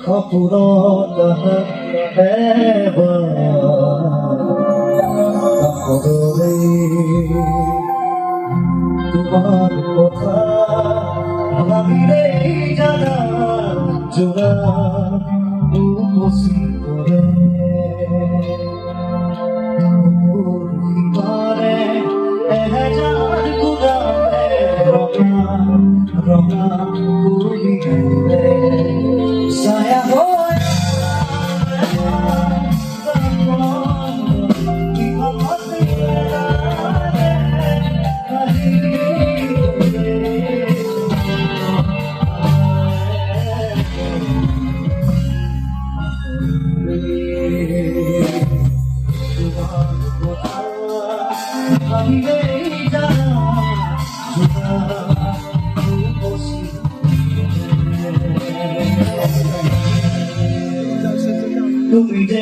অপূরতা তোমার কথা ভাবিলে জানা জোড়া উপসি করে পারে এহাজার গুদামে রঙা রঙা কুলিয়ে সায়া হয় তুমি